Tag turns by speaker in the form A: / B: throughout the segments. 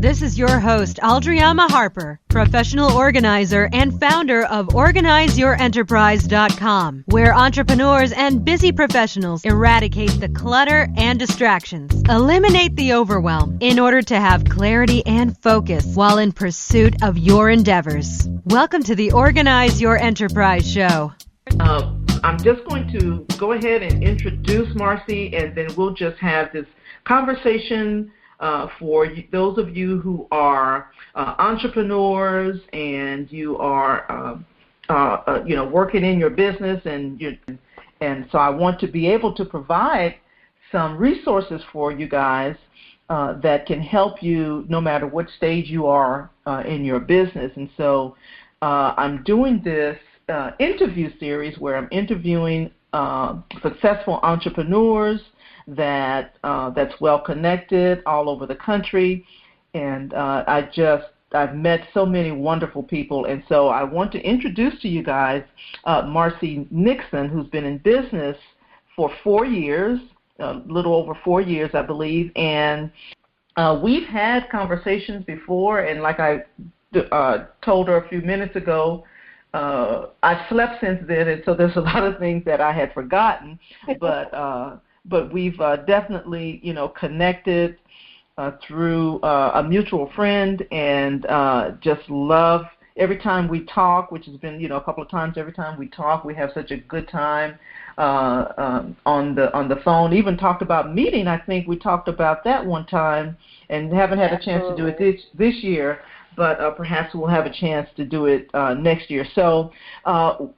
A: This is your host, Aldriama Harper, professional organizer and founder of OrganizeYourEnterprise.com, where entrepreneurs and busy professionals eradicate the clutter and distractions, eliminate the overwhelm in order to have clarity and focus while in pursuit of your endeavors. Welcome to the Organize Your Enterprise show.
B: I'm just going to go ahead and introduce Marcie, and then we'll just have this conversation for those of you who are entrepreneurs and you are, working in your business, and so I want to be able to provide some resources for you guys that can help you no matter what stage you are in your business. And so I'm doing this interview series where I'm interviewing successful entrepreneurs that's well connected all over the country, and I've met so many wonderful people, and so I want to introduce to you guys Marcie Nixon, who's been in business for 4 years, a little over 4 years, I believe, and we've had conversations before, and like I told her a few minutes ago, I've slept since then, and so there's a lot of things that I had forgotten, but we've definitely, connected through a mutual friend, and just love every time we talk, which has been, a couple of times. Every time we talk, we have such a good time on the phone. Even talked about meeting. I think we talked about that one time, and haven't had a chance to do it this year. But perhaps we'll have a chance to do it next year. So,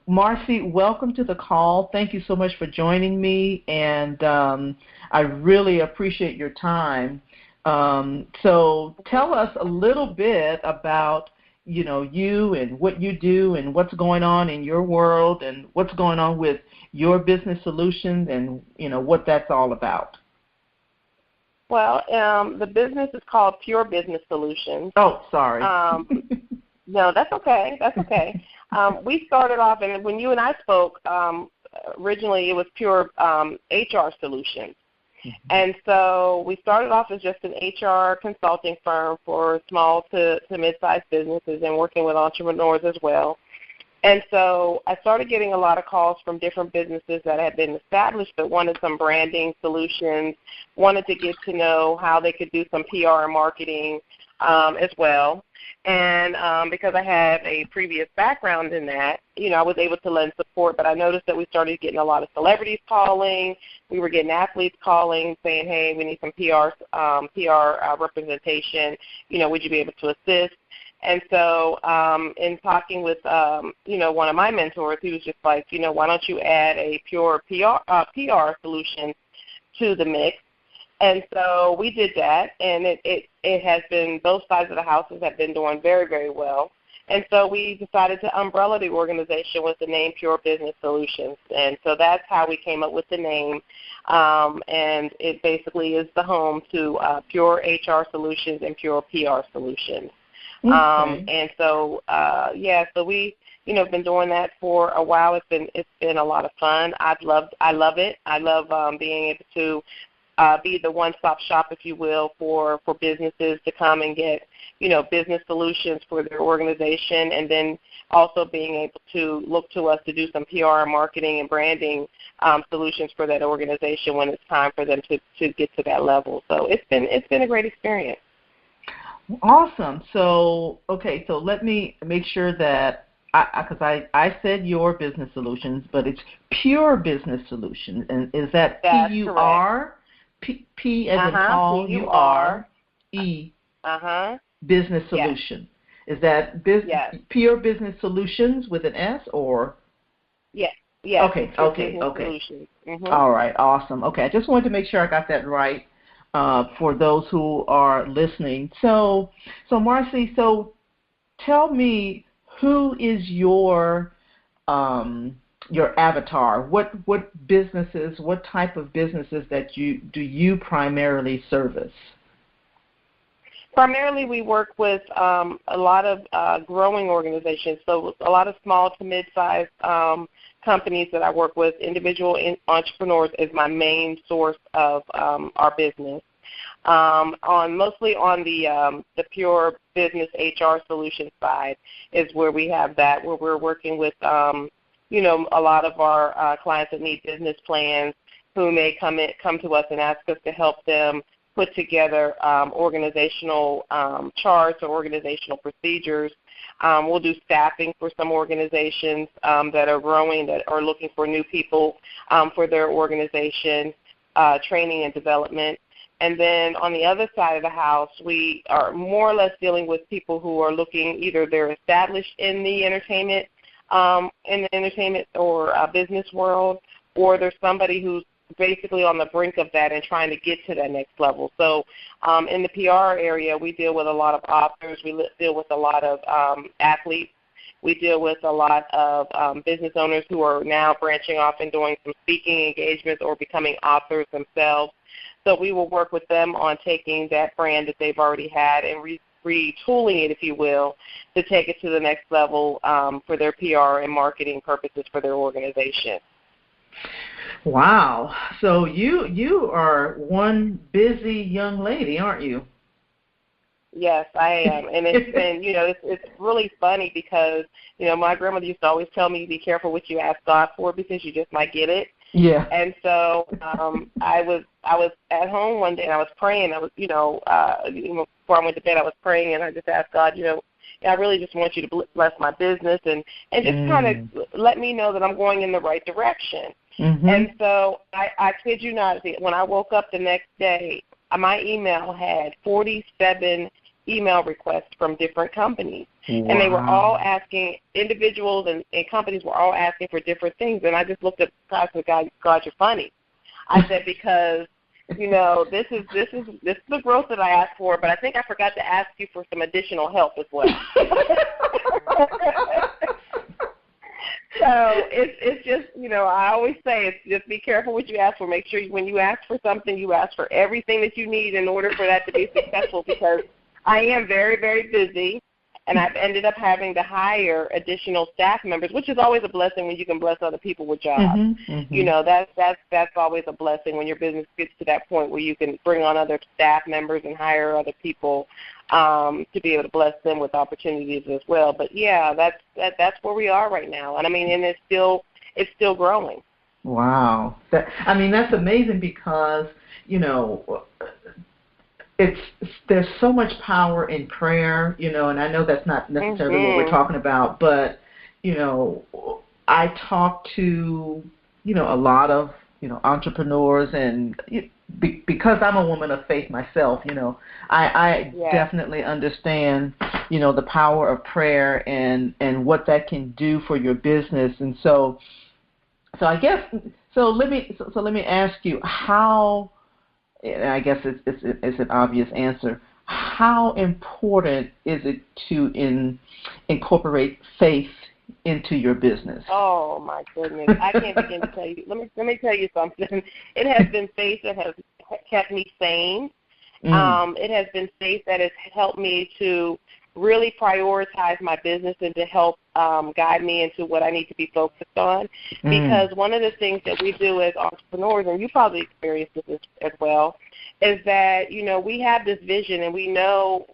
B: Marcie, welcome to the call. Thank you so much for joining me, and I really appreciate your time. So tell us a little bit about, you and what you do and what's going on in your world and what's going on with your business solutions and, what that's all about.
C: Well, the business is called Pure Business Solutions.
B: Oh, sorry.
C: No, that's okay. That's okay. We started off, and when you and I spoke, originally it was Pure HR Solutions. Mm-hmm. And so we started off as just an HR consulting firm for small to mid-sized businesses and working with entrepreneurs as well. And so I started getting a lot of calls from different businesses that had been established but wanted some branding solutions, wanted to get to know how they could do some PR and marketing as well. And because I had a previous background in that, I was able to lend support. But I noticed that we started getting a lot of celebrities calling. We were getting athletes calling saying, hey, we need some PR representation. Would you be able to assist? And so in talking with, one of my mentors, he was just like, why don't you add a pure PR solution to the mix? And so we did that, and it has been, both sides of the houses have been doing very, very well. And so we decided to umbrella the organization with the name Pure Business Solutions. And so that's how we came up with the name. And it basically is the home to Pure HR Solutions and Pure PR Solutions. Okay. And so, so we, been doing that for a while. It's been a lot of fun. I love it. I love being able to be the one-stop shop, if you will, for businesses to come and get, business solutions for their organization, and then also being able to look to us to do some PR and marketing and branding solutions for that organization when it's time for them to get to that level. So it's been a great experience.
B: Awesome. So, okay, so let me make sure that, because I said Your Business Solutions, but it's Pure Business Solutions. And is that P-U-R? P as in Paul, U-R-E, Business Solution. Yes. Is that Pure Business Solutions with an S, or?
C: Yes.
B: Okay. Mm-hmm. All right, awesome. Okay, I just wanted to make sure I got that right. For those who are listening. So Marcie, tell me, who is your avatar? What businesses, what type of businesses do you primarily service?
C: Primarily, we work with a lot of growing organizations, so a lot of small to mid-sized companies that I work with. Individual entrepreneurs is my main source of our business. Mostly on the pure business HR solution side is where we have that, where we're working with, a lot of our clients that need business plans who may come to us and ask us to help them put together organizational charts or organizational procedures. We'll do staffing for some organizations that are growing, that are looking for new people for their organization, training and development. And then on the other side of the house, we are more or less dealing with people who are looking, either they're established in the entertainment or business world, or there's somebody who's basically on the brink of that and trying to get to that next level. So in the PR area, we deal with a lot of authors. We deal with a lot of athletes. We deal with a lot of business owners who are now branching off and doing some speaking engagements or becoming authors themselves. So we will work with them on taking that brand that they've already had and retooling it, if you will, to take it to the next level for their PR and marketing purposes for their organization.
B: Wow. So you are one busy young lady, aren't you?
C: Yes, I am. And it's been, it's really funny because, my grandmother used to always tell me, be careful what you ask God for because you just might get it.
B: Yeah.
C: And so I was at home one day and I was praying. I was, before I went to bed, I was praying and I just asked God, I really just want you to bless my business and just kind of let me know that I'm going in the right direction. Mm-hmm. And so I kid you not, when I woke up the next day, my email had 47 email requests from different companies. Wow. And they were all asking, individuals and companies were all asking for different things. And I just looked at God and said, God, you're funny. I said, because, this is the growth that I asked for, but I think I forgot to ask you for some additional help as well. So it's just, I always say it's just be careful what you ask for. Make sure when you ask for something, you ask for everything that you need in order for that to be successful, because I am very, very busy, and I've ended up having to hire additional staff members, which is always a blessing when you can bless other people with jobs. Mm-hmm, mm-hmm. That's always a blessing when your business gets to that point where you can bring on other staff members and hire other people to be able to bless them with opportunities as well. But yeah, that's where we are right now, and it's still growing.
B: Wow, that's amazing because there's so much power in prayer, and I know that's not necessarily what we're talking about, but I talk to a lot of entrepreneurs, and because I'm a woman of faith myself, I definitely understand the power of prayer and what that can do for your business. And so I guess let me ask you, how, and I guess it's an obvious answer, how important is it to incorporate faith into your business?
C: Oh my goodness, I can't begin to tell you. Let me tell you something. It has been faith that has kept me sane. It has been faith that has helped me to really prioritize my business and to help guide me into what I need to be focused on. Because one of the things that we do as entrepreneurs, and you probably experienced this as well, is that we have this vision and we know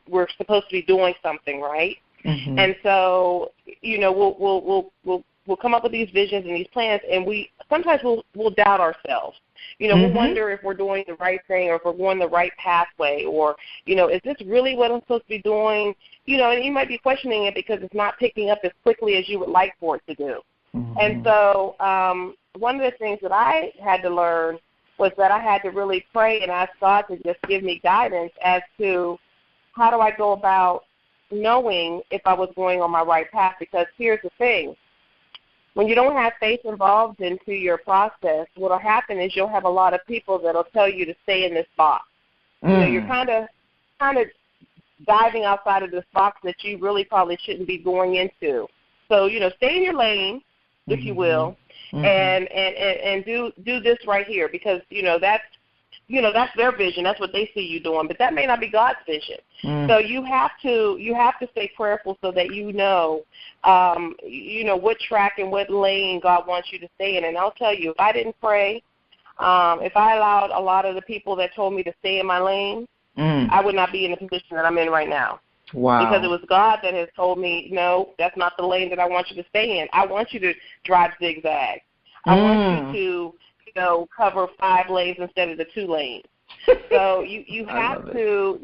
C: we're supposed to be doing something, right? Mm-hmm. And so we'll come up with these visions and these plans, and sometimes we'll doubt ourselves. We'll wonder if we're doing the right thing or if we're going the right pathway, or is this really what I'm supposed to be doing? And you might be questioning it because it's not picking up as quickly as you would like for it to do. Mm-hmm. And so one of the things that I had to learn was that I had to really pray and ask God to just give me guidance as to how do I go about knowing if I was going on my right path. Because here's the thing. When you don't have faith involved into your process, what will happen is you'll have a lot of people that will tell you to stay in this box. You're kind of diving outside of this box that you really probably shouldn't be going into. So, stay in your lane, if you will, and do this right here, because that's their vision. That's what they see you doing, but that may not be God's vision. So you have to stay prayerful so that what track and what lane God wants you to stay in. And I'll tell you, if I didn't pray, If I allowed a lot of the people that told me to stay in my lane, I would not be in the position that I'm in right now.
B: Wow.
C: Because it was God that has told me, no, that's not the lane that I want you to stay in. I want you to drive zigzag. I want you to, cover 5 lanes instead of the 2 lanes. So you have to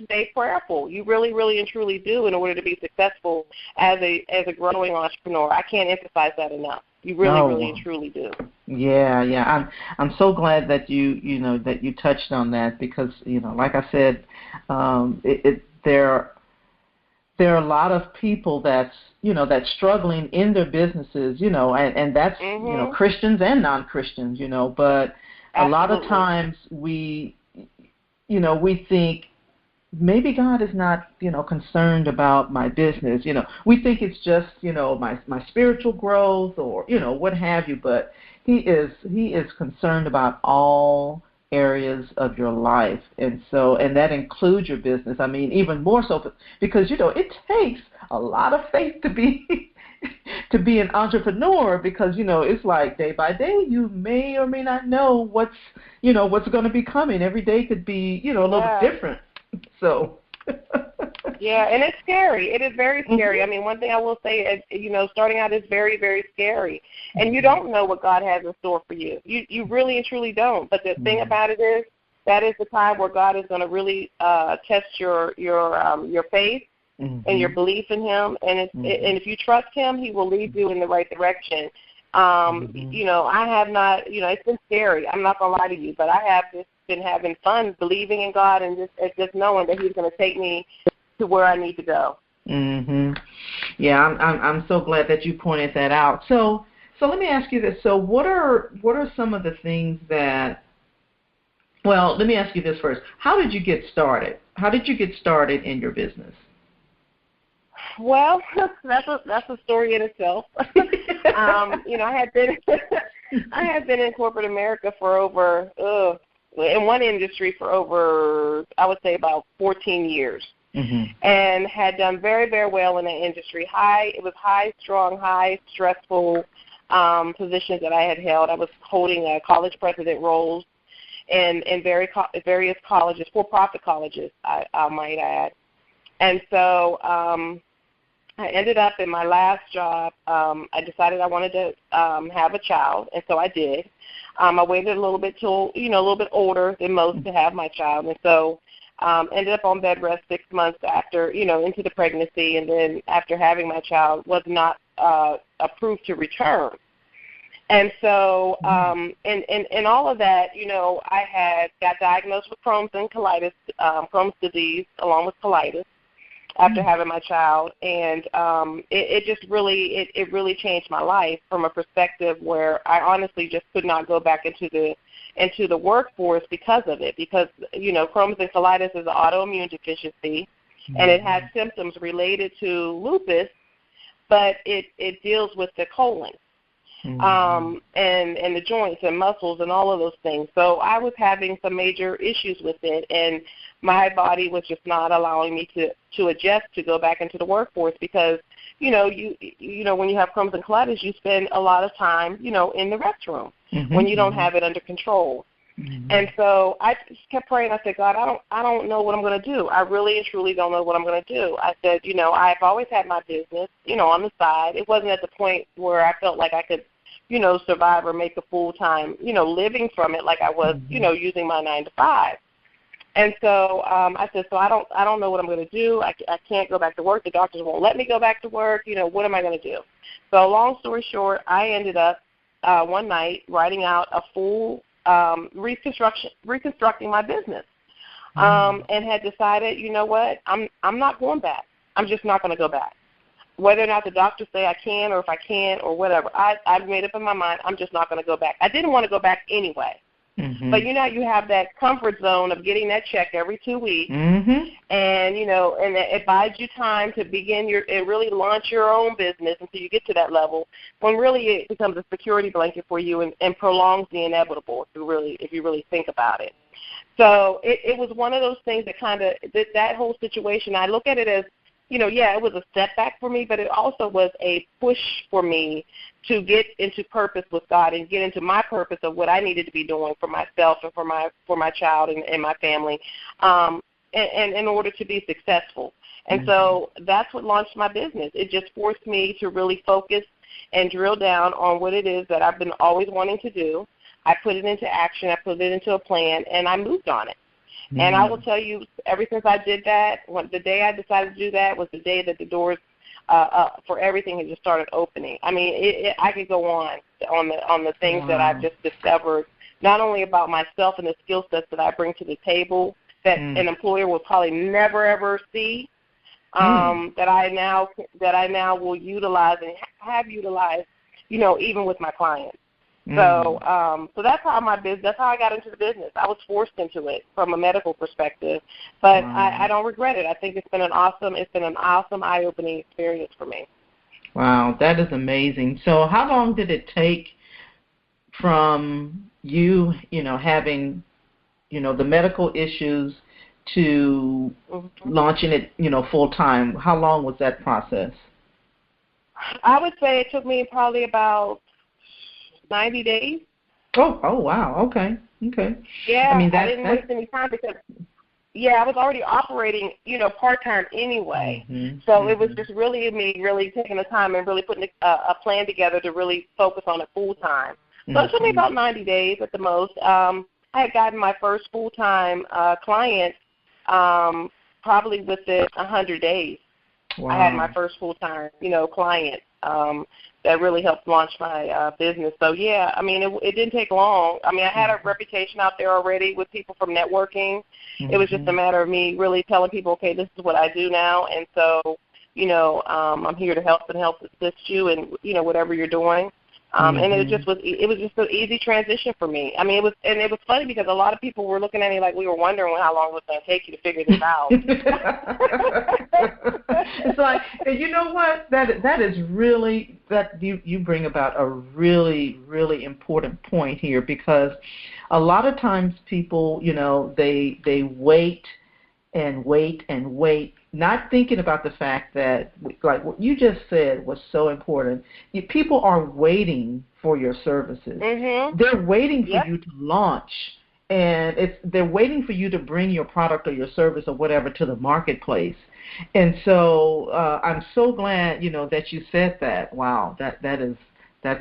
C: stay prayerful. You really, really and truly do in order to be successful as a growing entrepreneur. I can't emphasize that enough. You really, really and truly do.
B: Yeah. I'm so glad that you touched on that because like I said, there are a lot of people that's struggling in their businesses, and that's Christians and non-Christians, but a lot of times we think maybe God is not, concerned about my business. We think it's just, my spiritual growth or, what have you, but he is concerned about all areas of your life. And that includes your business. I mean, even more so because, it takes a lot of faith to be an entrepreneur because, it's like day by day you may or may not know what's going to be coming. Every day could be, a little different. So.
C: Yeah, and it's scary. It is very scary. I mean, one thing I will say is, starting out is very, very scary. And you don't know what God has in store for you. You really and truly don't. But the thing about it is that is the time where God is going to really test your faith and your belief in Him. And if you trust Him, He will lead you in the right direction. I have not, it's been scary. I'm not going to lie to you, but I have just been having fun believing in God and just knowing that He's going to take me to where I need to go.
B: Yeah, I'm so glad that you pointed that out. So let me ask you this. So what are some of the things that? Well, let me ask you this first. How did you get started? How did you get started in your business?
C: Well, that's a story in itself. I had been in corporate America for over in one industry for over, I would say, about 14 years. And had done very, very well in that industry. It was high, strong, high, stressful positions that I had held. I was holding college president roles in various colleges, for-profit colleges, I might add. And so I ended up in my last job. I decided I wanted to have a child, and so I did. I waited a little bit till a little bit older than most to have my child, and so ended up on bed rest 6 months after into the pregnancy, and then after having my child was not approved to return. And so in all of that, I had got diagnosed with Crohn's disease along with colitis after having my child, and it really changed my life from a perspective where I honestly just could not go back into the workforce because of it. Because Crohn's and colitis is an autoimmune deficiency, and it has symptoms related to lupus, but it deals with the colon. And the joints and muscles and all of those things. So I was having some major issues with it, and my body was just not allowing me to adjust to go back into the workforce because, you when you have Crohn's and colitis, you spend a lot of time, in the restroom when you don't have it under control. And so I just kept praying. I said, God, I don't know what I'm going to do. I really and truly don't know what I'm going to do. I said, I've always had my business, on the side. It wasn't at the point where I felt like I could survive or make a full-time, living from it like I was, using my 9 to 5. And so I said, so I don't know what I'm going to do. I can't go back to work. The doctors won't let me go back to work. What am I going to do? So long story short, I ended up one night writing out a full reconstructing my business and had decided, what, I'm not going back. I'm just not going to go back. Whether or not the doctors say I can or if I can or whatever, I've made up in my mind I'm just not going to go back. I didn't want to go back anyway. But, you have that comfort zone of getting that check every 2 weeks, and, and it buys you time to begin and really launch your own business until you get to that level, when really it becomes a security blanket for you and prolongs the inevitable, if you really think about it. So it was one of those things that kind of, that whole situation, I look at it as it was a setback for me, but it also was a push for me to get into purpose with God and get into my purpose of what I needed to be doing for myself and for my child and my family, and in order to be successful. And so that's what launched my business. It just forced me to really focus and drill down on what it is that I've been always wanting to do. I put it into action. I put it into a plan, and I moved on it. And I will tell you, ever since I did that, the day I decided to do that was the day that the doors for everything had just started opening. I mean, I could go on the things that I've just discovered, not only about myself and the skill sets that I bring to the table that an employer will probably never ever see, that I now will utilize and have utilized, even with my clients. So that's how that's how I got into the business. I was forced into it from a medical perspective, but I don't regret it. I think it's been an awesome eye-opening experience for me.
B: Wow, that is amazing. So how long did it take from you, having, the medical issues to launching it, full time? How long was that process?
C: I would say it took me probably about 90 days.
B: Oh, wow. Okay.
C: Yeah, I didn't waste any time because, I was already operating, part-time anyway. So it was just really me really taking the time and really putting a plan together to really focus on it full-time. So it took me about 90 days at the most. I had gotten my first full-time client probably within 100 days. Wow. I had my first full-time, client that really helped launch my business. So, it didn't take long. I had a reputation out there already with people from networking. It was just a matter of me really telling people, okay, this is what I do now, and so, I'm here to help assist you in, whatever you're doing. And it was just an easy transition for me. It was funny because a lot of people were looking at me like we were wondering how long it was going to take you to figure this out.
B: It's like, you know what? That is really, that you bring about a really, really important point here, because a lot of times people, they wait and wait, not thinking about the fact that, like what you just said was so important. People are waiting for your services. They're waiting for you to launch, and they're waiting for you to bring your product or your service or whatever to the marketplace. And so I'm so glad, that you said that. Wow, that's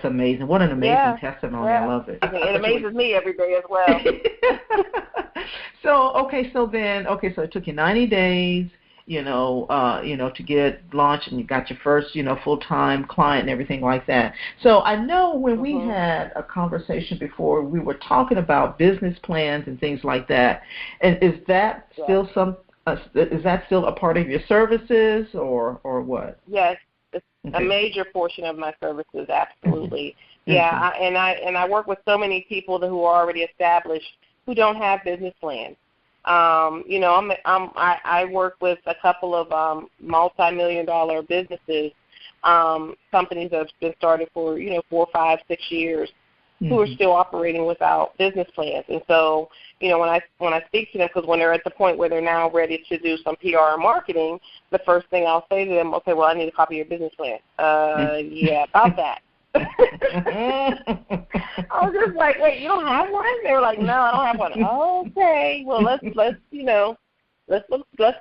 B: amazing. What an amazing testimony. I love it.
C: It amazes me every day as well.
B: So it took you 90 days, to get launched, and you got your first, full-time client and everything like that. So I know when we had a conversation before, we were talking about business plans and things like that. And is that still a part of your services or what?
C: Yes. A major portion of my services, absolutely. Yeah, and I work with so many people who are already established who don't have business plans. I work with a couple of multi-million-dollar businesses, companies that have been started for 4, 5, 6 years, who are still operating without business plans. And so, when I speak to them, because when they're at the point where they're now ready to do some PR and marketing, the first thing I'll say to them, okay, well, I need a copy of your business plan. Yeah, about that. I was just like, wait, you don't have one? They were like, no, I don't have one. Okay, well, let's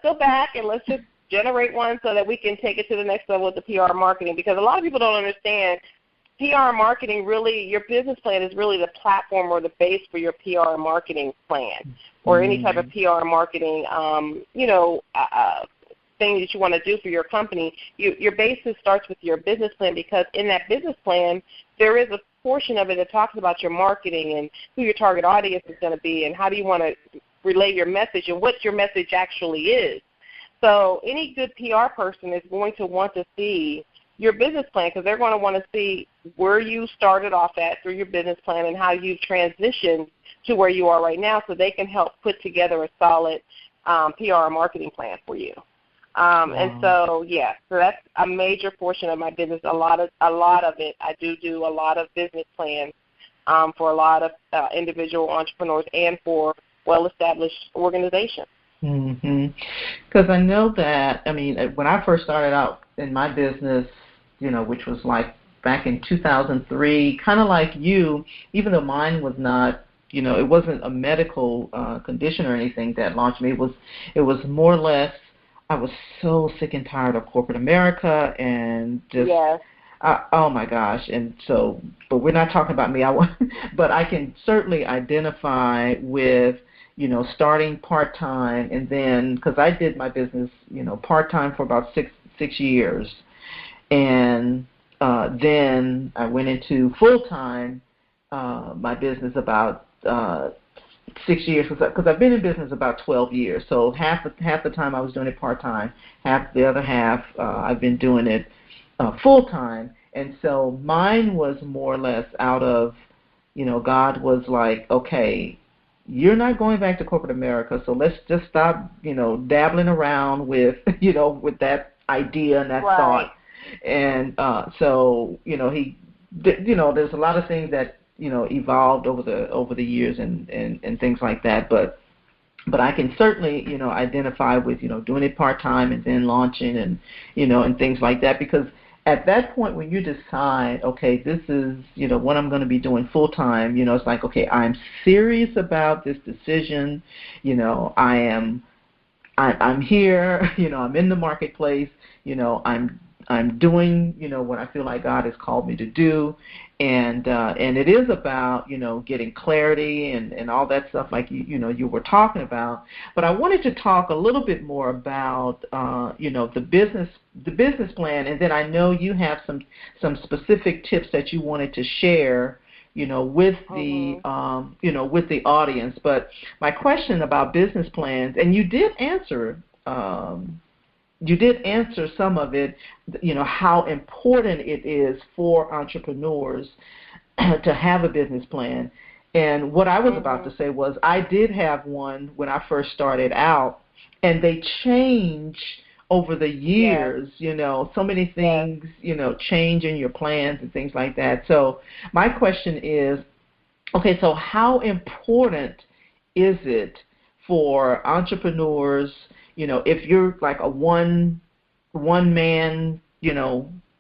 C: go back and let's just generate one so that we can take it to the next level with the PR marketing, because a lot of people don't understand PR marketing. Really, your business plan is really the platform or the base for your PR marketing plan or any type of PR marketing, thing that you want to do for your company. Your basis starts with your business plan, because in that business plan, there is a portion of it that talks about your marketing and who your target audience is going to be and how do you want to relay your message and what your message actually is. So any good PR person is going to want to see your business plan, because they're going to want to see where you started off at through your business plan and how you've transitioned to where you are right now, so they can help put together a solid PR marketing plan for you. And so that's a major portion of my business. A lot of it, I do a lot of business plans for a lot of individual entrepreneurs and for well-established organizations.
B: Because I know that, I mean, when I first started out in my business, which was like back in 2003, kind of like you, even though mine was not, it wasn't a medical condition or anything that launched me. It was more or less, I was so sick and tired of corporate America and just,
C: yes.
B: Oh my gosh. And so, but we're not talking about me. But I can certainly identify with, starting part-time, and then, because I did my business, part-time for about six years. And then I went into full-time, my business about 6 years, because I've been in business about 12 years. So half the time I was doing it part-time, the other half I've been doing it full-time. And so mine was more or less out of, God was like, okay, you're not going back to corporate America, so let's just stop, dabbling around with, with that idea and that thought. And so, he, there's a lot of things that, evolved over the years and things like that. But I can certainly, identify with, doing it part-time and then launching and, and things like that, because at that point when you decide, okay, this is, what I'm going to be doing full-time, it's like, okay, I'm serious about this decision, I'm here, I'm in the marketplace, I'm doing, what I feel like God has called me to do, and it is about, getting clarity and all that stuff like you were talking about. But I wanted to talk a little bit more about, the business plan, and then I know you have some specific tips that you wanted to share, with the with the audience. But my question about business plans, and you did answer. You did answer some of it, how important it is for entrepreneurs to have a business plan. And what I was about to say was I did have one when I first started out, and they change over the years, so many things, change in your plans and things like that. So my question is, okay, so how important is it for entrepreneurs, if you're like a one man,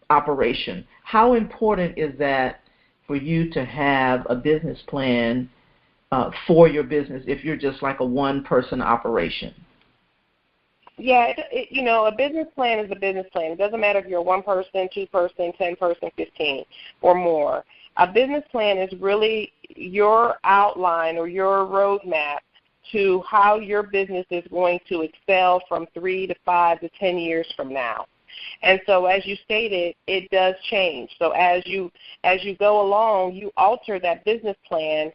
B: operation, how important is that for you to have a business plan for your business if you're just like a one-person operation?
C: Yeah, a business plan is a business plan. It doesn't matter if you're one person, two person, 10 person, 15 or more. A business plan is really your outline or your roadmap to how your business is going to excel from 3 to 5 to 10 years from now. And so as you stated, it does change. So as you go along, you alter that business plan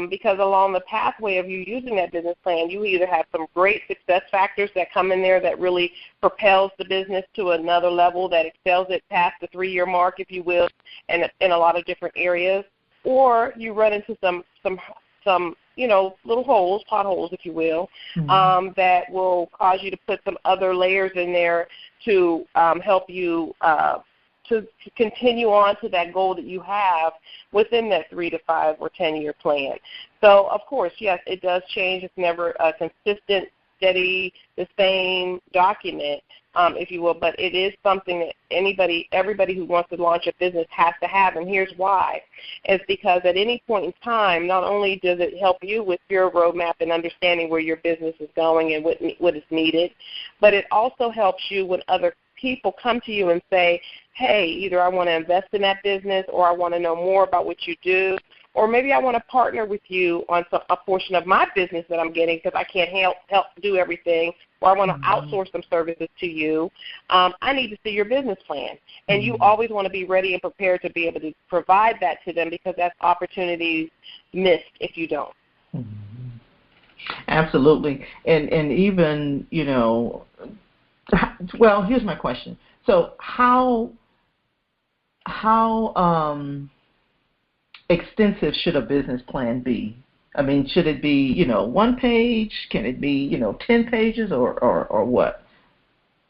C: because along the pathway of you using that business plan, you either have some great success factors that come in there that really propels the business to another level, that excels it past the 3-year mark, if you will, and in a lot of different areas, or you run into some little holes, potholes, if you will, that will cause you to put some other layers in there to help you to continue on to that goal that you have within that 3 to 5 or 10-year plan. So, of course, yes, it does change. It's never a consistent, steady, the same document, if you will, but it is something that everybody who wants to launch a business has to have, and here's why. It's because at any point in time, not only does it help you with your roadmap and understanding where your business is going and what is needed, but it also helps you when other people come to you and say, hey, either I want to invest in that business or I want to know more about what you do, or maybe I want to partner with you on a portion of my business that I'm getting because I can't help do everything, or I want to outsource some services to you. I need to see your business plan. And you always want to be ready and prepared to be able to provide that to them because that's opportunities missed if you don't.
B: Absolutely. And even, well, here's my question. So how extensive should a business plan be? I mean, should it be, 1 page? Can it be, 10 pages or what?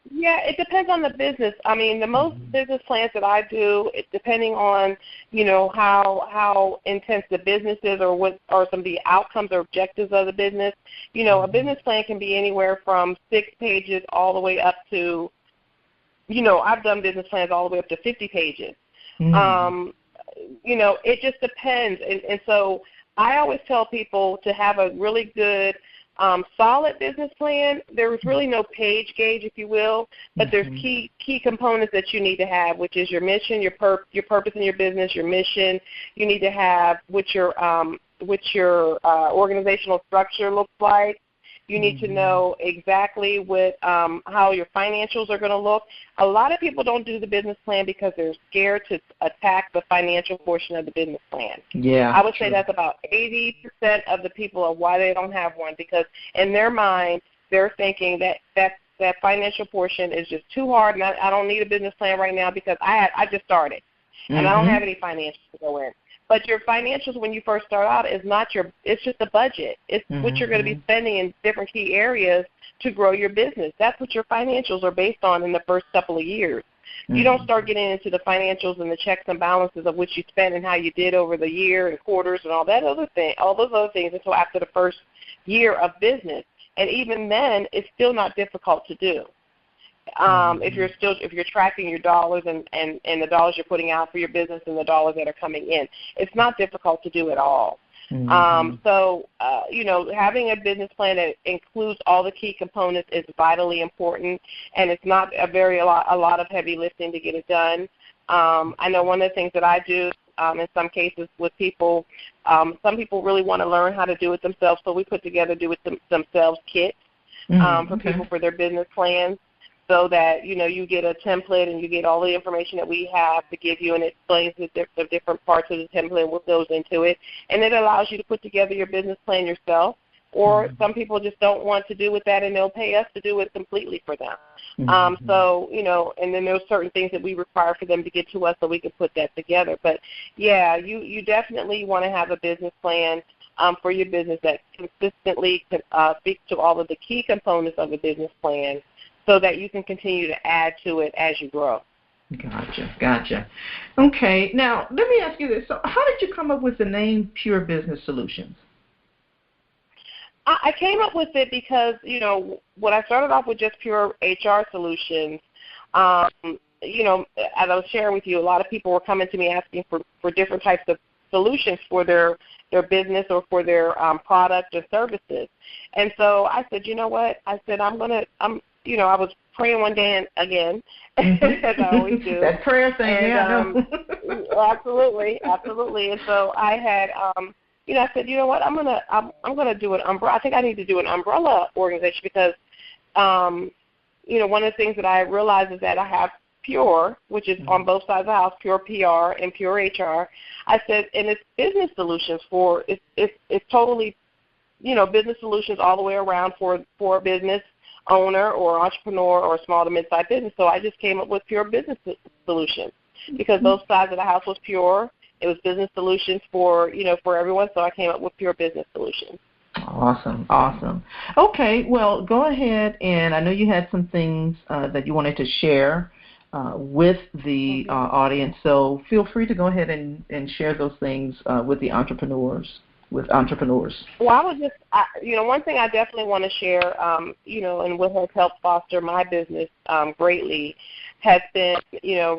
C: Yeah, it depends on the business. I mean, the most business plans that I do, depending on, how intense the business is or what are some of the outcomes or objectives of the business. A business plan can be anywhere from 6 pages all the way up to, I've done business plans all the way up to 50 pages. It just depends. And so I always tell people to have a really good solid business plan. There's really no page gauge, if you will, but there's key components that you need to have, which is your mission, your purpose in your business, your mission. You need to have what your organizational structure looks like. You need to know exactly what how your financials are going to look. A lot of people don't do the business plan because they're scared to attack the financial portion of the business plan.
B: Yeah,
C: I would say that's about 80% of the people of why they don't have one, because in their mind they're thinking that financial portion is just too hard, and I don't need a business plan right now because I just started and I don't have any financials to go in. But your financials when you first start out is not it's just a budget. It's what you're going to be spending in different key areas to grow your business. That's what your financials are based on in the first couple of years. You don't start getting into the financials and the checks and balances of what you spent and how you did over the year and quarters and all those other things until after the first year of business. And even then, it's still not difficult to do. If you're tracking your dollars and the dollars you're putting out for your business and the dollars that are coming in, it's not difficult to do at all. So having a business plan that includes all the key components is vitally important, and it's not a lot of heavy lifting to get it done. I know one of the things that I do in some cases with people, some people really want to learn how to do it themselves, so we put together do it themselves kits for people for their business plans. So that, you get a template and you get all the information that we have to give you, and it explains the different parts of the template and what goes into it. And it allows you to put together your business plan yourself. Or some people just don't want to do with that, and they'll pay us to do it completely for them. And then there's certain things that we require for them to get to us so we can put that together. But, yeah, you definitely want to have a business plan for your business that consistently speaks to all of the key components of a business plan, so that you can continue to add to it as you grow.
B: Gotcha. Okay, now let me ask you this. So how did you come up with the name Pure Business Solutions?
C: I came up with it because, when I started off with just Pure HR Solutions, as I was sharing with you, a lot of people were coming to me asking for different types of solutions for their business or for their product or services. And so I said, you know what? I said, I was praying one day again, as I always do.
B: That prayer thing,
C: Absolutely. And so I had, I said, you know what, I'm gonna do an umbrella. I think I need to do an umbrella organization because, one of the things that I realized is that I have Pure, which is on both sides of the house, Pure PR and Pure HR. I said, and it's business solutions it's totally, business solutions all the way around for a business owner or entrepreneur or small to mid-sized business. So I just came up with Pure Business Solutions because both sides of the house was pure. It was business solutions for everyone, so I came up with Pure Business Solutions.
B: Awesome. Okay, well, go ahead, and I know you had some things that you wanted to share with the audience, so feel free to go ahead and share those things with the entrepreneurs. Well,
C: I was just, one thing I definitely want to share, and what has helped foster my business greatly has been,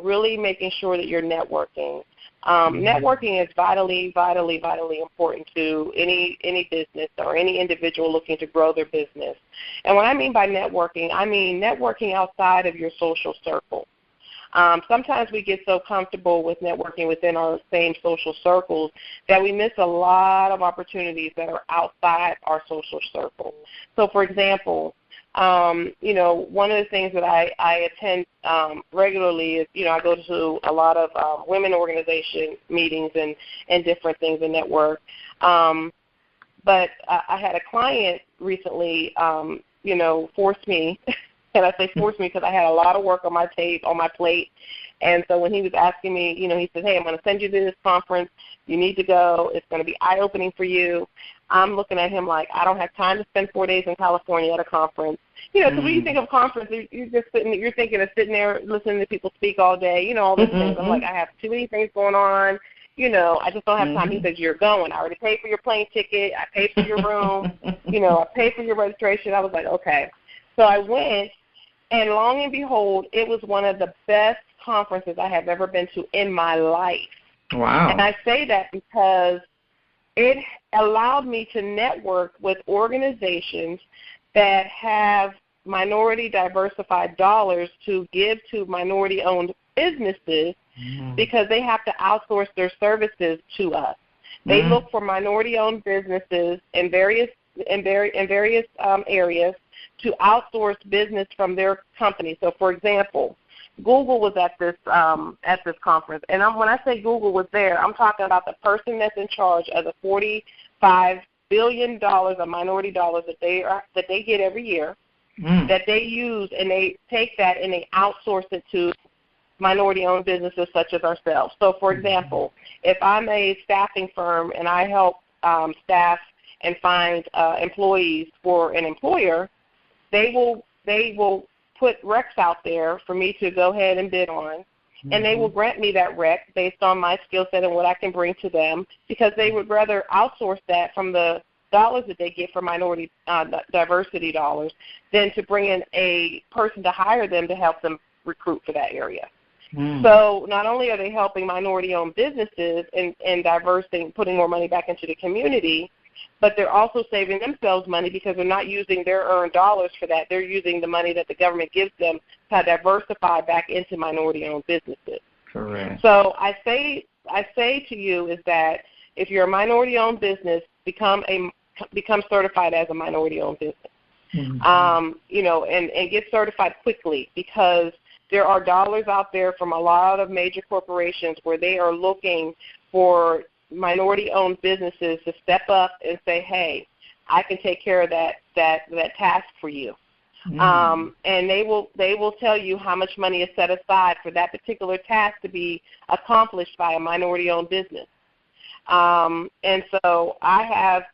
C: really making sure that you're networking. Networking is vitally, vitally, vitally important to any business or any individual looking to grow their business. And what I mean by networking, I mean networking outside of your social circle. Sometimes we get so comfortable with networking within our same social circles that we miss a lot of opportunities that are outside our social circle. So, for example, one of the things that I attend regularly is, I go to a lot of women organization meetings and different things and network. But I had a client recently, forced me And I say forced me because I had a lot of work on my plate. And so when he was asking me, he said, hey, I'm going to send you to this conference. You need to go. It's going to be eye-opening for you. I'm looking at him like, I don't have time to spend 4 days in California at a conference. Because when you think of conference, you're thinking of sitting there listening to people speak all day, all these things. I'm like, I have too many things going on. I just don't have time. He says, you're going. I already paid for your plane ticket. I paid for your room. I paid for your registration. I was like, okay. So I went, and long and behold, it was one of the best conferences I have ever been to in my life.
B: Wow.
C: And I say that because it allowed me to network with organizations that have minority diversified dollars to give to minority-owned businesses because they have to outsource their services to us. They look for minority-owned businesses in various areas to outsource business from their company. So, for example, Google was at this conference, and when I say Google was there, I'm talking about the person that's in charge of the $45 billion of minority dollars that they get every year, that they use, and they take that and they outsource it to minority-owned businesses such as ourselves. So, for example, if I'm a staffing firm and I help staff and find employees for an employer, they will put recs out there for me to go ahead and bid on, and they will grant me that rec based on my skill set and what I can bring to them, because they would rather outsource that from the dollars that they get for minority diversity dollars than to bring in a person to hire them to help them recruit for that area. So not only are they helping minority-owned businesses and putting more money back into the community, but they're also saving themselves money because they're not using their earned dollars for that. They're using the money that the government gives them to diversify back into minority-owned businesses.
B: Correct.
C: So I say to you is that if you're a minority-owned business, become certified as a minority-owned business. And get certified quickly, because there are dollars out there from a lot of major corporations where they are looking for minority-owned businesses to step up and say, hey, I can take care of that task for you. And they will tell you how much money is set aside for that particular task to be accomplished by a minority-owned business. And so I have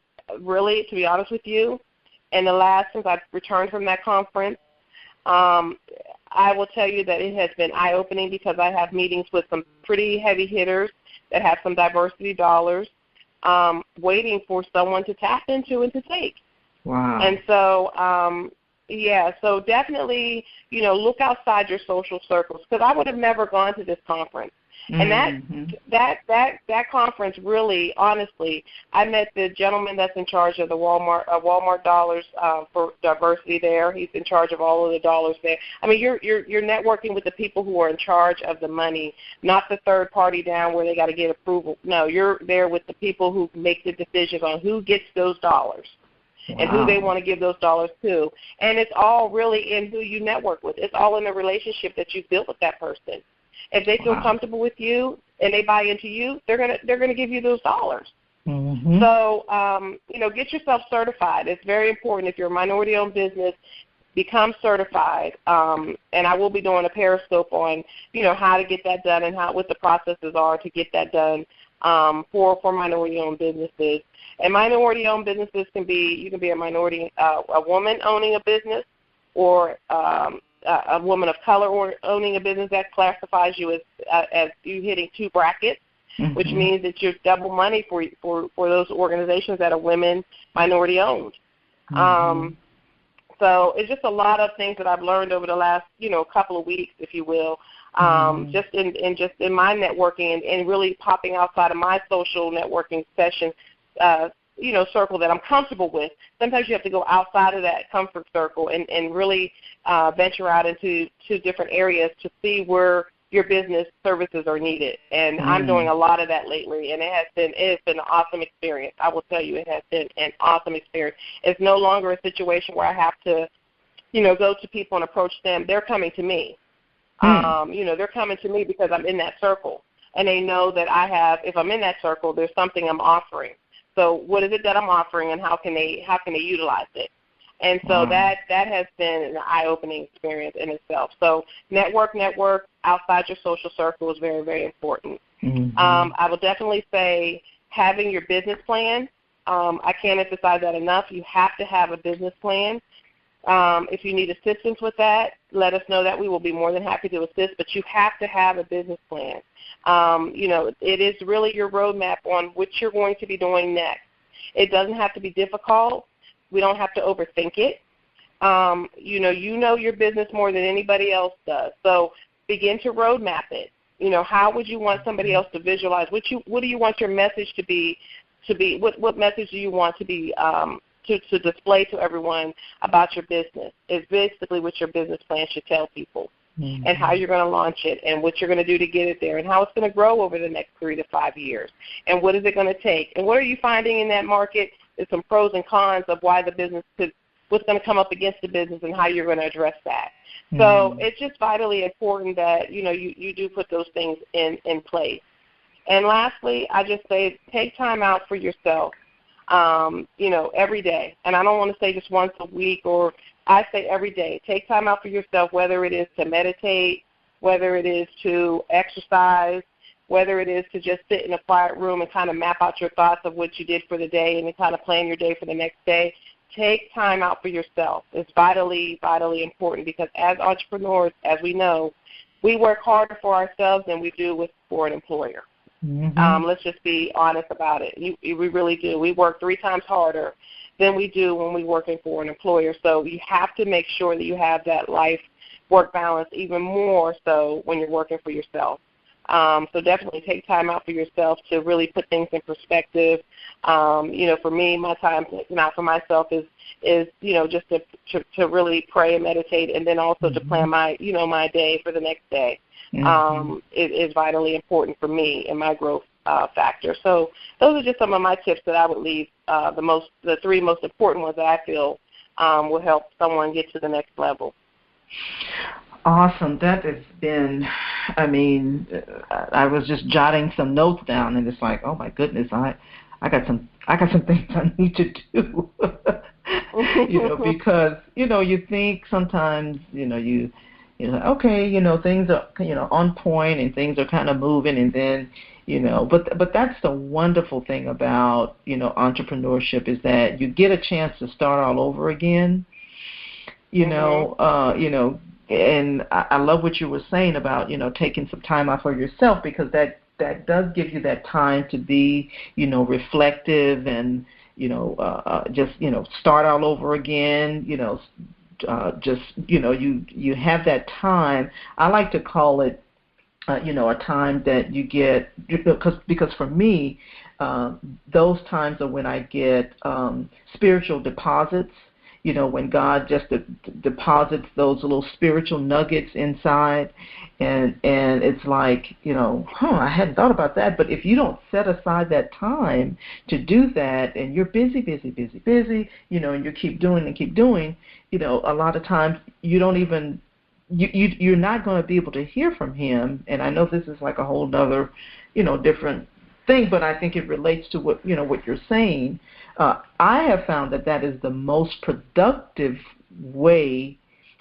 C: really, to be honest with you, since I've returned from that conference, I will tell you that it has been eye-opening, because I have meetings with some pretty heavy hitters that have some diversity dollars waiting for someone to tap into and to take.
B: Wow.
C: And so, so definitely, look outside your social circles, because I would have never gone to this conference. And that conference really, honestly, I met the gentleman that's in charge of the Walmart dollars for diversity there. He's in charge of all of the dollars there. I mean, you're networking with the people who are in charge of the money, not the third party down where they got to get approval. No, you're there with the people who make the decisions on who gets those dollars. Wow. And who they want to give those dollars to. And it's all really in who you network with. It's all in the relationship that you've built with that person. If they feel comfortable with you and they buy into you, they're gonna give you those dollars. So get yourself certified. It's very important. If you're a minority-owned business, become certified. And I will be doing a Periscope on how to get that done and what the processes are to get that done for minority-owned businesses. And minority-owned businesses can be a minority, a woman owning a business, or a woman of color owning a business. That classifies you as you hitting two brackets, which means that you're double money for those organizations that are women minority owned. So it's just a lot of things that I've learned over the last couple of weeks, if you will, just in my networking and really popping outside of my social networking session. Circle that I'm comfortable with. Sometimes you have to go outside of that comfort circle and really venture out into different areas to see where your business services are needed. And I'm doing a lot of that lately, and it has been an awesome experience. I will tell you, it has been an awesome experience. It's no longer a situation where I have to, go to people and approach them. They're coming to me. They're coming to me because I'm in that circle, and they know that if I'm in that circle, there's something I'm offering. So what is it that I'm offering, and how can they utilize it? And so that has been an eye-opening experience in itself. So network outside your social circle is very, very important.
B: Mm-hmm.
C: I will definitely say having your business plan. I can't emphasize that enough. You have to have a business plan. If you need assistance with that, let us know that. We will be more than happy to assist, but you have to have a business plan. It is really your roadmap on what you're going to be doing next. It doesn't have to be difficult. We don't have to overthink it. You know your business more than anybody else does. So begin to roadmap it. How would you want somebody else to visualize? What do you want your message to be? What message do you want to be to display to everyone about your business? Is basically what your business plan should tell people, and how you're going to launch it, and what you're going to do to get it there, and how it's going to grow over the next 3 to 5 years, and what is it going to take, and what are you finding in that market? There's some pros and cons of why the business what's going to come up against the business, and how you're going to address that. So it's just vitally important that you do put those things in place. And lastly, I just say take time out for yourself. Every day. And I don't want to say just once a week, or I say every day. Take time out for yourself, whether it is to meditate, whether it is to exercise, whether it is to just sit in a quiet room and kind of map out your thoughts of what you did for the day and then kind of plan your day for the next day. Take time out for yourself. It's vitally, vitally important, because as entrepreneurs, as we know, we work harder for ourselves than we do for an employer. Let's just be honest about it. We really do. We work 3 times harder than we do when we're working for an employer. So you have to make sure that you have that life-work balance, even more so when you're working for yourself. So definitely take time out for yourself to really put things in perspective. For me, my time taken out for myself is just to really pray and meditate, and then also to plan my day for the next day. It is vitally important for me and my growth factor. So those are just some of my tips that I would leave. The 3 most important ones that I feel will help someone get to the next level.
B: Awesome. That has been, I was just jotting some notes down, and it's like, oh my goodness, I got some things I need to do. Because you think sometimes okay, things are on point and things are kind of moving, and then but that's the wonderful thing about entrepreneurship, is that you get a chance to start all over again. And I love what you were saying about taking some time out for yourself, because that does give you that time to be reflective and just start all over again. You have that time. I like to call it a time that you get, because for me, those times are when I get spiritual deposits. When God just deposits those little spiritual nuggets inside, and it's like, I hadn't thought about that. But if you don't set aside that time to do that, and you're busy, and you keep doing, a lot of times you don't even, you're not going to be able to hear from Him. And I know this is like a whole other, different thing, but I think it relates to what you're saying. I have found that is the most productive way,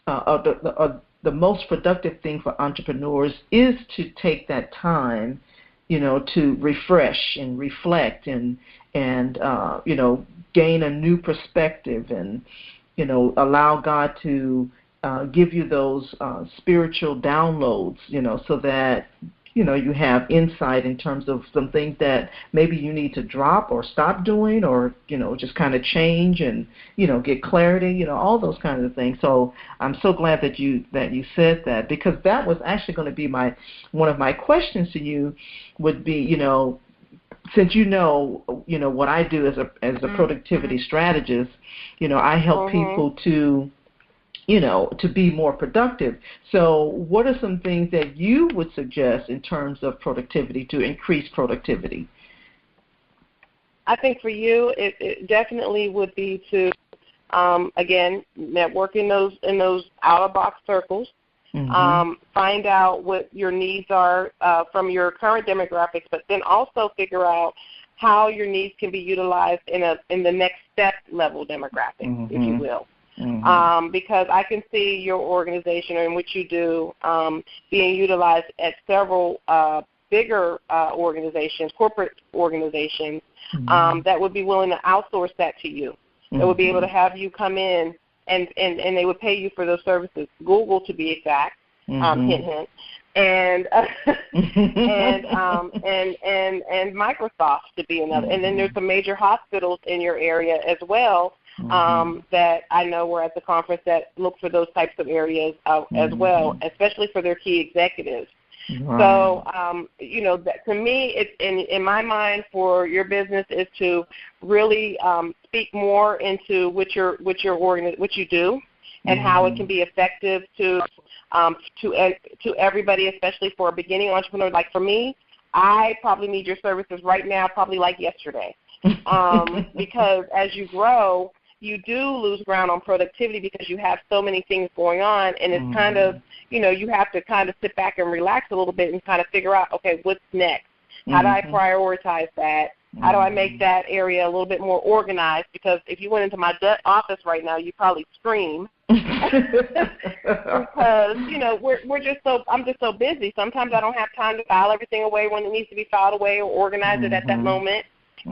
B: the most productive thing for entrepreneurs is to take that time, to refresh and reflect and gain a new perspective, and allow God to give you those spiritual downloads, so that you have insight in terms of some things that maybe you need to drop or stop doing, or, just kind of change and, get clarity, all those kinds of things. So I'm so glad that you said that, because that was actually going to be one of my questions to you would be, since what I do as a productivity strategist, I help people to be more productive. So what are some things that you would suggest in terms of productivity to increase productivity?
C: I think for you, it definitely would be to, again, network in those out-of-box circles. Find out what your needs are from your current demographics, but then also figure out how your needs can be utilized in the next step level demographic, if you will. because I can see your organization and what you do being utilized at several bigger organizations, corporate organizations, that would be willing to outsource that to you. That would be able to have you come in and they would pay you for those services. Google, to be exact, hint, hint. And and Microsoft to be another. And then there's some major hospitals in your area as well that I know were at the conference that look for those types of areas as well, especially for their key executives. Right. So, that, to me, it's in my mind for your business is to really speak more into what you do and how it can be effective to everybody, especially for a beginning entrepreneur. Like for me, I probably need your services right now, probably like yesterday, because as you grow, you do lose ground on productivity because you have so many things going on, and it's kind of, you have to kind of sit back and relax a little bit and kind of figure out, okay, what's next? How do I prioritize that? How do I make that area a little bit more organized? Because if you went into my office right now, you'd probably scream because, I'm just so busy. Sometimes I don't have time to file everything away when it needs to be filed away or organize it at that moment.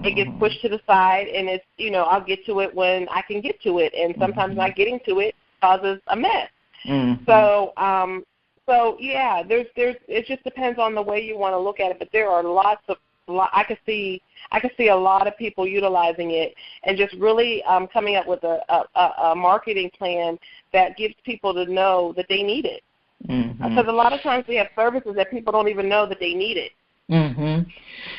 C: It gets pushed to the side, and it's, I'll get to it when I can get to it, and sometimes not getting to it causes a mess. So yeah, it just depends on the way you want to look at it, but there are I could see a lot of people utilizing it and just really coming up with a marketing plan that gives people to know that they need it. Because a lot of times we have services that people don't even know that they need it.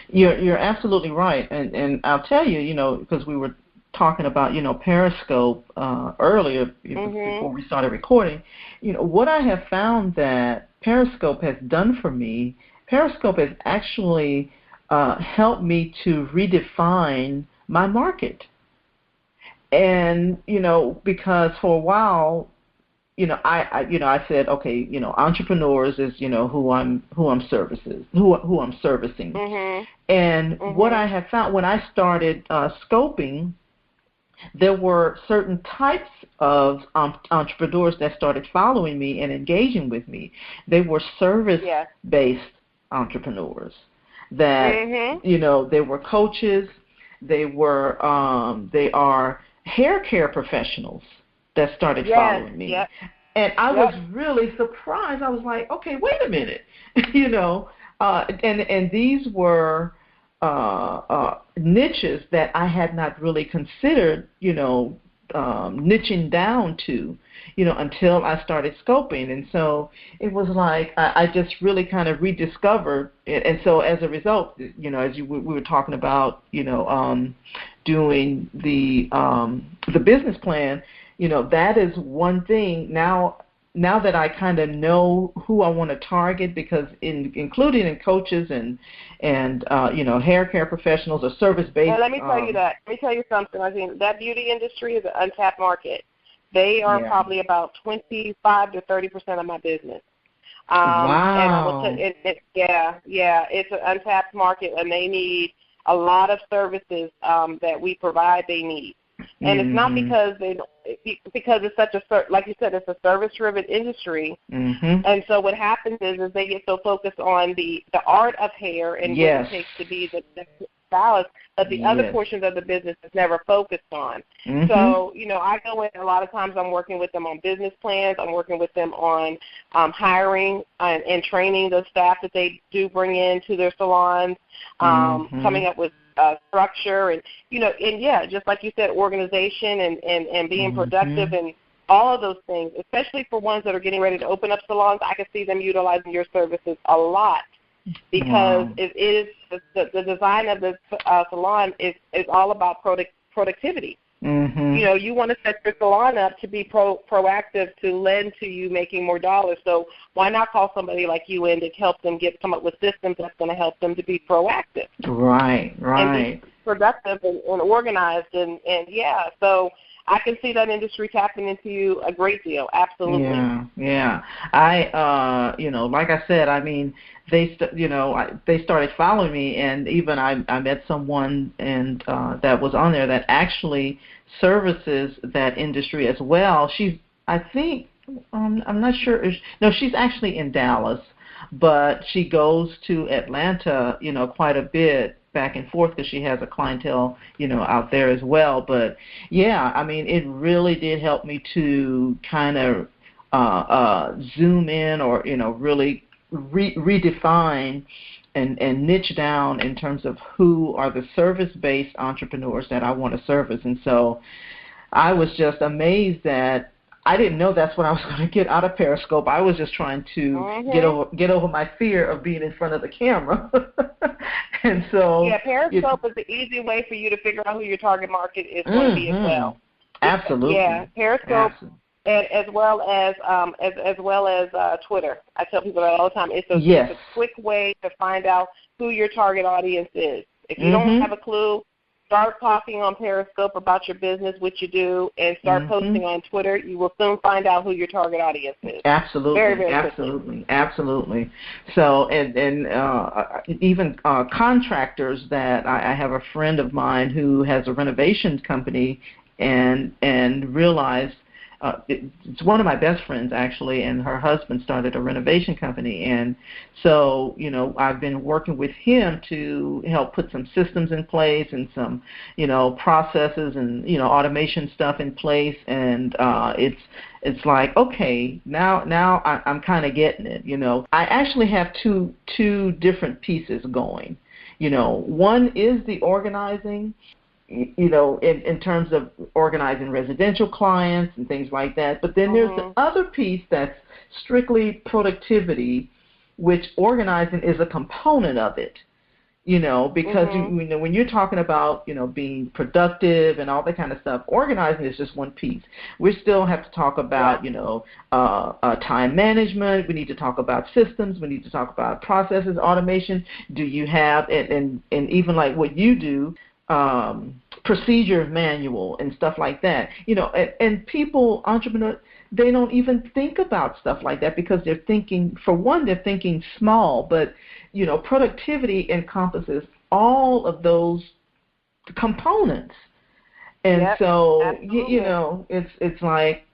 B: You're absolutely right, and I'll tell you, because we were talking about, Periscope earlier before we started recording, what I have found that Periscope has done for me, Periscope has actually helped me to redefine my market. And, because for a while, I said, okay, entrepreneurs is, who I'm servicing. And what I have found when I started scoping, there were certain types of entrepreneurs that started following me and engaging with me. They were service-based entrepreneurs. That they were coaches. They are hair care professionals that started following me. And I was really surprised. I was like, okay, wait a minute, and these were niches that I had not really considered, niching down to, until I started scoping. And so it was like I just really kind of rediscovered it. And so as a result, as we were talking about, doing the business plan, that is one thing now that I kind of know who I want to target, because including in coaches and hair care professionals or service-based.
C: Well, let me tell you that. Let me tell you something. I think that beauty industry is an untapped market. They are probably about 25 to 30% of my business.
B: Wow.
C: And I will it's an untapped market, and they need a lot of services that we provide. They need. And it's not because it's such like you said, it's a service-driven industry. And so what happens is they get so focused on the art of hair and what it takes to be the stylist, but the other portions of the business is never focused on. So, I go in a lot of times. I'm working with them on business plans. I'm working with them on hiring and training the staff that they do bring into their salons, coming up with structure and just like you said, organization and being productive and all of those things, especially for ones that are getting ready to open up salons. I can see them utilizing your services a lot because it is the design of the salon is all about productivity. You want to set your salon up to be proactive, to lend to you making more dollars. So why not call somebody like you in to help them come up with systems that's going to help them to be proactive?
B: Right.
C: And be productive and organized. And so I can see that industry tapping into you a great deal. Absolutely.
B: Yeah. I, like I said, I mean, they started following me, and even I met someone and that was on there that actually services that industry as well. I think, I'm not sure. No, she's actually in Dallas, but she goes to Atlanta, quite a bit back and forth because she has a clientele, out there as well. But yeah, I mean, it really did help me to kind of zoom in, or really redefine and niche down in terms of who are the service-based entrepreneurs that I want to service. And so I was just amazed that I didn't know that's what I was going to get out of Periscope. I was just trying to get over my fear of being in front of the camera. And so
C: Periscope is the easy way for you to figure out who your target market is going to be as well.
B: Absolutely.
C: Yeah, Periscope.
B: Absolutely.
C: As well as Twitter. I tell people that all the time. It's a quick way to find out who your target audience is. If you don't have a clue, start talking on Periscope about your business, what you do, and start posting on Twitter. You will soon find out who your target audience is.
B: Absolutely,
C: very, very
B: absolutely. So, and even contractors that I have a friend of mine who has a renovation company, and realized. It's one of my best friends, actually, and her husband started a renovation company. And so, I've been working with him to help put some systems in place and some, processes and, automation stuff in place. And it's like, okay, now I'm kind of getting it, I actually have two different pieces going. One is the organizing, in terms of organizing residential clients and things like that. But then there's the other piece that's strictly productivity, which organizing is a component of it, because when you're talking about, being productive and all that kind of stuff, organizing is just one piece. We still have to talk about, time management. We need to talk about systems. We need to talk about processes, automation. Do you have, and even like what you do, procedure manual and stuff like that, and people, entrepreneurs, they don't even think about stuff like that because they're thinking small, but, productivity encompasses all of those components. And so,
C: absolutely.
B: it's like,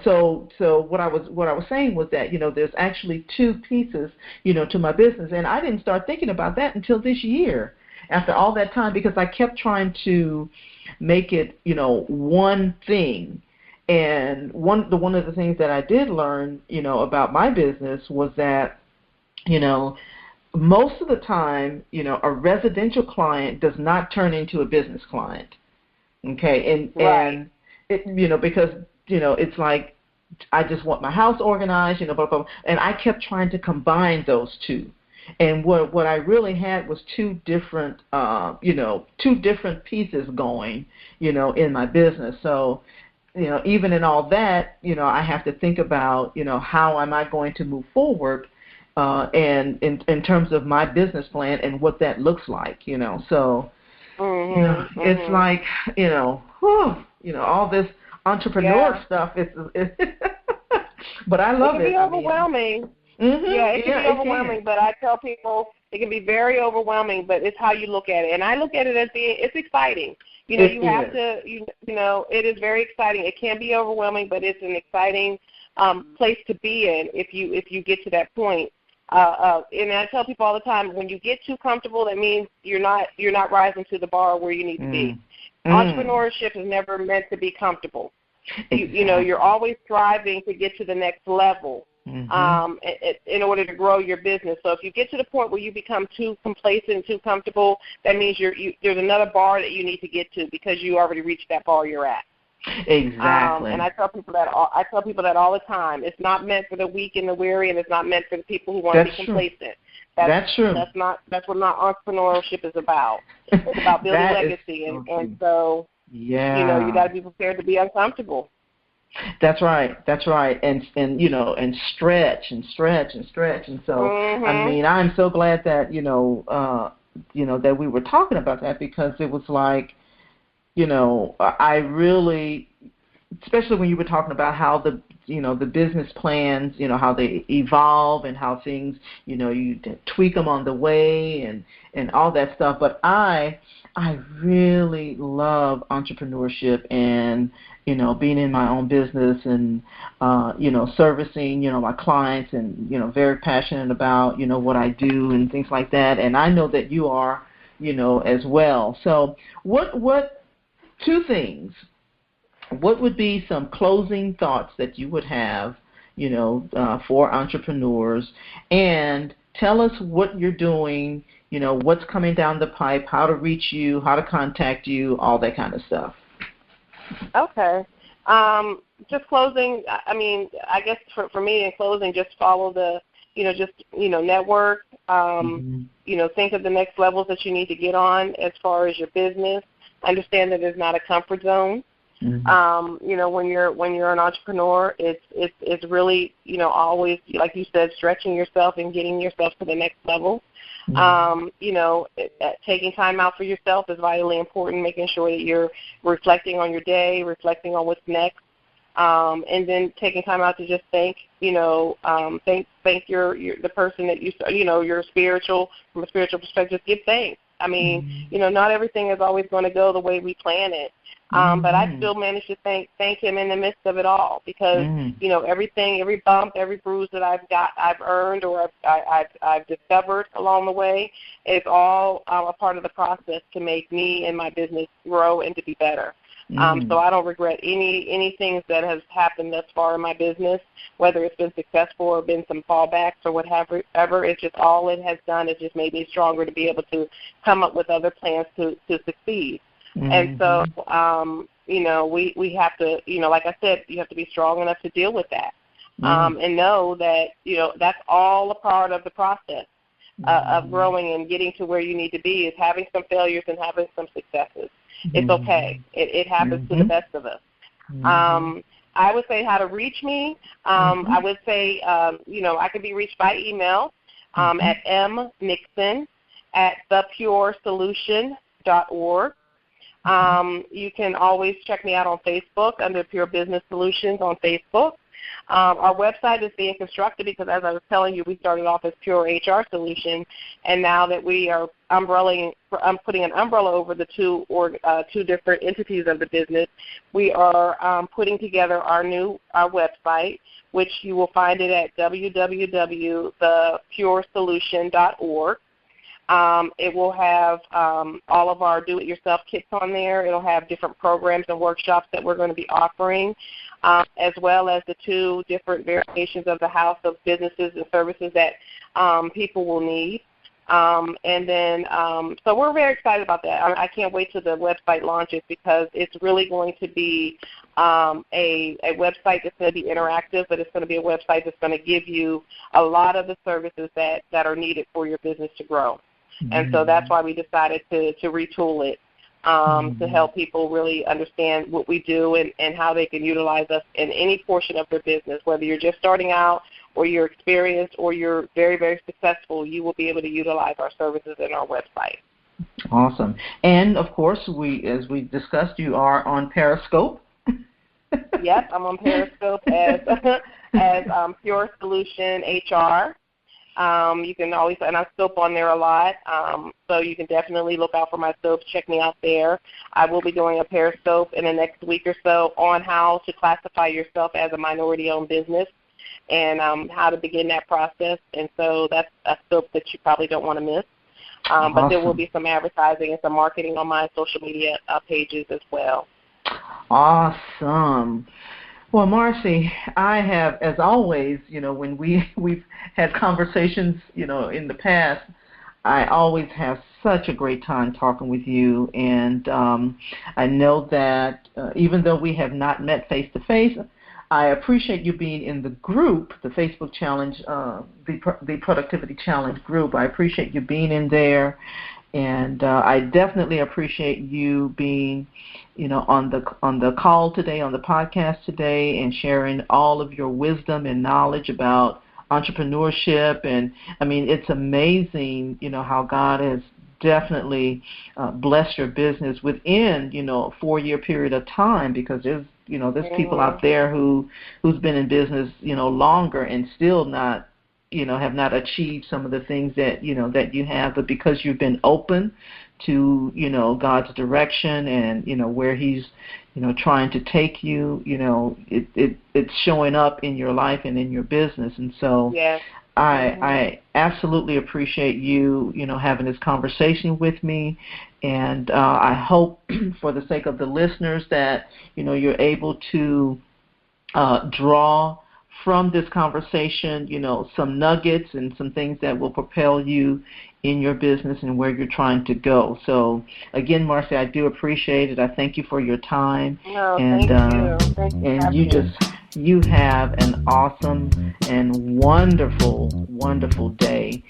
B: so what I was saying was that, there's actually two pieces, to my business, and I didn't start thinking about that until this year. After all that time, because I kept trying to make it, one thing. And one of the things that I did learn, about my business was that, most of the time, a residential client does not turn into a business client. Okay, and it, because it's like I just want my house organized, blah, blah, blah, and I kept trying to combine those two. And what I really had was two different pieces going, in my business. So, even in all that, I have to think about, how am I going to move forward, and in terms of my business plan and what that looks like, So, it's like, all this entrepreneur stuff. It's but I love it.
C: It can be overwhelming. It can be overwhelming, but I tell people it can be very overwhelming, but it's how you look at it. And I look at it as it's exciting. It is very exciting. It can be overwhelming, but it's an exciting place to be in if you get to that point. And I tell people all the time, when you get too comfortable, that means you're not rising to the bar where you need to be. Entrepreneurship is never meant to be comfortable.
B: Exactly.
C: You're always striving to get to the next level. In order to grow your business. So if you get to the point where you become too complacent, too comfortable, that means there's another bar that you need to get to because you already reached that bar you're at.
B: Exactly.
C: And I tell people that all the time. It's not meant for the weak and the weary, and it's not meant for the people who want to be complacent.
B: That's true.
C: That's what entrepreneurship is about. It's about building legacy, and so you got to be prepared to be uncomfortable.
B: That's right, and stretch and so I mean, I'm so glad that that we were talking about that, because it was like, I really, especially when you were talking about how the business plans, how they evolve and how things, you tweak them on the way and all that stuff. But I really love entrepreneurship and, being in my own business and, servicing, my clients and, very passionate about, what I do and things like that. And I know that you are, as well. So what two things, what would be some closing thoughts that you would have, for entrepreneurs? And tell us what you're doing, what's coming down the pipe, how to reach you, how to contact you, all that kind of stuff.
C: Okay. Just closing, I guess for me in closing, just follow the, network, think of the next levels that you need to get on as far as your business. Understand that it's not a comfort zone. Mm-hmm. When you're an entrepreneur, it's really, always, like you said, stretching yourself and getting yourself to the next level. Mm-hmm. Taking time out for yourself is vitally important, making sure that you're reflecting on your day, reflecting on what's next, and then taking time out to just thank thank the person that you're spiritual, from a spiritual perspective, give thanks. Not everything is always going to go the way we plan it. But I still managed to thank him in the midst of it all, because everything, every bump, every bruise that I've earned or I've discovered along the way, is all a part of the process to make me and my business grow and to be better. So I don't regret any things that has happened thus far in my business, whether it's been successful or been some fallbacks or whatever. It's just all it has done is just made me stronger to be able to come up with other plans to succeed. Mm-hmm. And so, we have to, like I said, you have to be strong enough to deal with that, and know that, that's all a part of the process of growing and getting to where you need to be, is having some failures and having some successes. It's okay. It happens to the best of us. I would say how to reach me. I would say, I can be reached by email at mnixon@thepuresolution.org. You can always check me out on Facebook under Pure Business Solutions on Facebook. Our website is being constructed because, as I was telling you, we started off as Pure HR Solution, and now that we are I'm putting an umbrella over the two different entities of the business. We are putting together our new website, which you will find it at www.thepuresolution.org. It will have all of our do-it-yourself kits on there. It will have different programs and workshops that we're going to be offering, as well as the two different variations of the house of businesses and services that people will need. And then, so we're very excited about that. I can't wait till the website launches, because it's really going to be a website that's going to be interactive, but it's going to be a website that's going to give you a lot of the services that are needed for your business to grow. And so that's why we decided to retool it, to help people really understand what we do and how they can utilize us in any portion of their business. Whether you're just starting out or you're experienced or you're very, very successful, you will be able to utilize our services in our website.
B: Awesome. And, of course, as we discussed, you are on Periscope.
C: Yes, I'm on Periscope as Pure Solution HR. You can always, and I soap on there a lot, so you can definitely look out for my soaps. Check me out there. I will be doing a Periscope in the next week or so on how to classify yourself as a minority-owned business and how to begin that process. And so that's a soap that you probably don't want to miss.
B: Awesome.
C: But there will be some advertising and some marketing on my social media pages as well.
B: Awesome. Well, Marcie, I have, as always, when we've had conversations, in the past, I always have such a great time talking with you. And I know that even though we have not met face-to-face, I appreciate you being in the group, the Facebook Challenge, the Productivity Challenge group. I appreciate you being in there. And I definitely appreciate you being, on the call today, on the podcast today, and sharing all of your wisdom and knowledge about entrepreneurship. And I mean, it's amazing, how God has definitely blessed your business within, a 4-year period of time, because there's people out there who's been in business, longer and still not, have not achieved some of the things that, that you have, but because you've been open to, God's direction and, where He's, trying to take you, it's showing up in your life and in your business. And so
C: yes.
B: I absolutely appreciate you, having this conversation with me. And I hope for the sake of the listeners that, you're able to draw from this conversation, some nuggets and some things that will propel you in your business and where you're trying to go. So, again, Marcie, I do appreciate it. I thank you for your time.
C: No, thank you. Thank you.
B: And you have an awesome and wonderful, wonderful day.